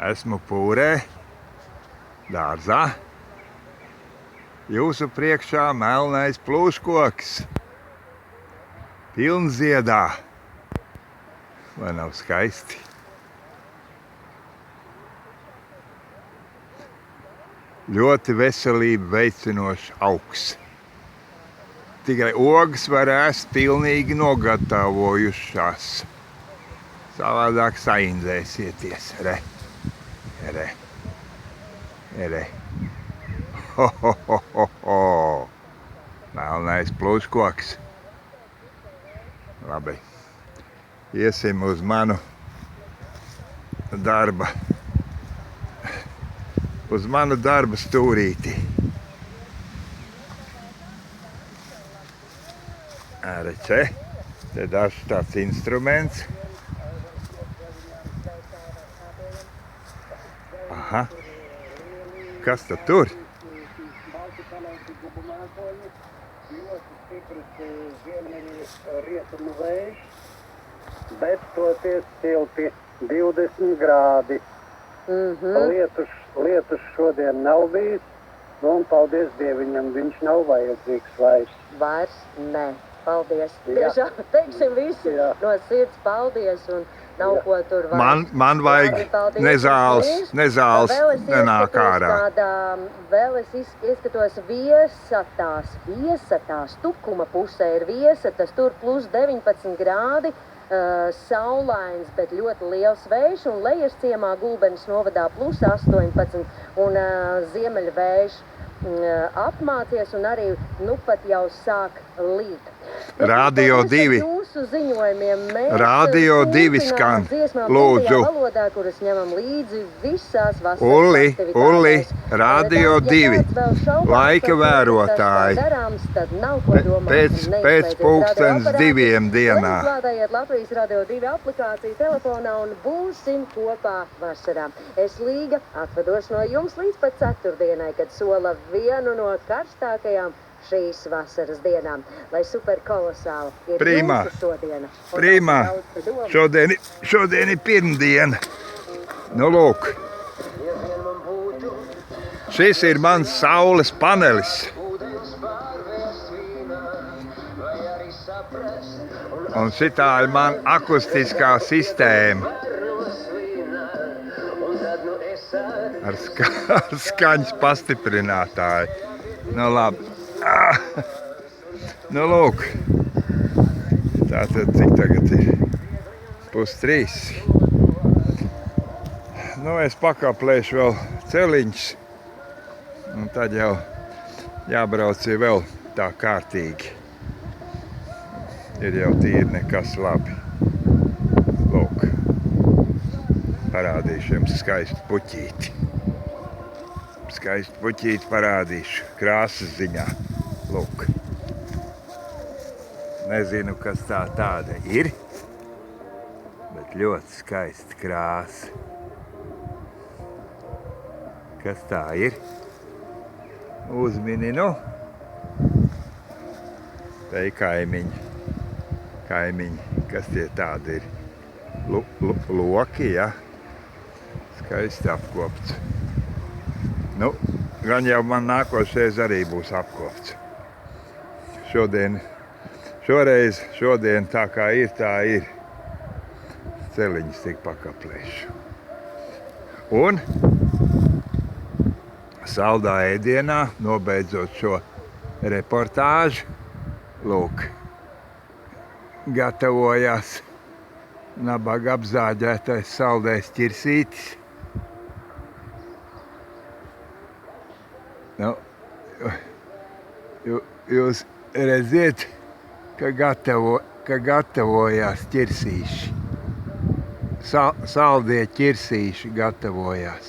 Esmu Pūrē, dārzā. Jūsu priekšā melnais plūškoks. Pilnziedā. Vai nav skaisti? Ļoti veselību veicinošs augs. Tikai ogas var ēst pilnīgi nogatavojušās. Savādāk saindzēsieties. Re. Ho. Melnais plūškoks. Labi. Iesim uz manu darba. Uz manu darba stūrīti. Ārece. Te dažs tāds instruments. Aha. Kas tad tur? Balti panākti gubumēkoļi, ļoti stiprs ziemeļu rietumu vējš, bet toties silti 20 grādi. Lietus šodien nav bijis, un paldies Dieviņam, viņš nav vajadzīgs vairs. Vairs nē, paldies. Tiešām teiksim visi no sirds paldies un nav ko tur vairs. Man vajag nezāles nenāk ārā. Vēl es izskatos viesatās, tukuma pusē ir viesatas, tur plus 19 grādi. Saulains, bet ļoti liels vējš, un lejas ciemā Gulbenes novadā plus 18, un ziemeļvējš apmācies, un arī nu pat jau sāk līt. Radio 2. Jūsu ziņojumiem mēs Radio 2 skan. Lūdzu. Valodā, kuras ņemam līdzi visās vasaras Ulli, aktivitātēs. Radio 2. Laika vērotāji. Darāms, tad nav ko domāt. Pēc pulkstens 2 dienā. Izlādējiet Latvijas Radio 2 aplikāciju telefonā un būsim kopā vasarā. Es Līga atvados no jums līdz pat ceturtdienai, kad sola vienu no karstākajām šīs vasaras dienām, lai superkolosāli ir Primā. jūsu šodiena. Primā. Šodien ir pirmdiena. Nu, lūk. Šis ir mans saules panelis. Un šitā ir man akustiskā sistēma. Ar skaņas pastiprinātāju. Nu, labi. Nu, lūk. Tātad, cik tagad ir? 2:30. Nu, es pakaplēšu vēl celiņus. Un tad jau jābrauc vēl tā kārtīgi. Ir jau tīri nekas labi. Lūk. Parādīšu jums skaistu puķīti. Skaistu puķīti parādīšu krāsas ziņā. Lūk. Nezinu, kas tāda ir, bet ļoti skaista krāsa. Kas tā ir? Uzmini, nu. Te ir kaimiņi. Kas tie tādi ir? Loki, ja? Skaisti apkopts. Nu, gan jau man nākošais arī būs apkopts. Šodien tā kā ir, tā ir. Celiņus tik pakaplēšu. Un saldā ēdienā, nobeidzot šo reportāžu, lūk, gatavojās nabaga apzāģētais saldais ķirsītis. Nu, jūs redziet, ka gatavojās ķirsīši. Saldie ķirsīši gatavojās.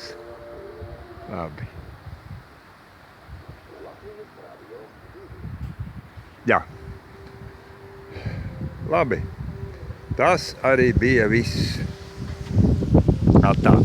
Labi. Jā. Labi. Tas arī bija viss. Atā.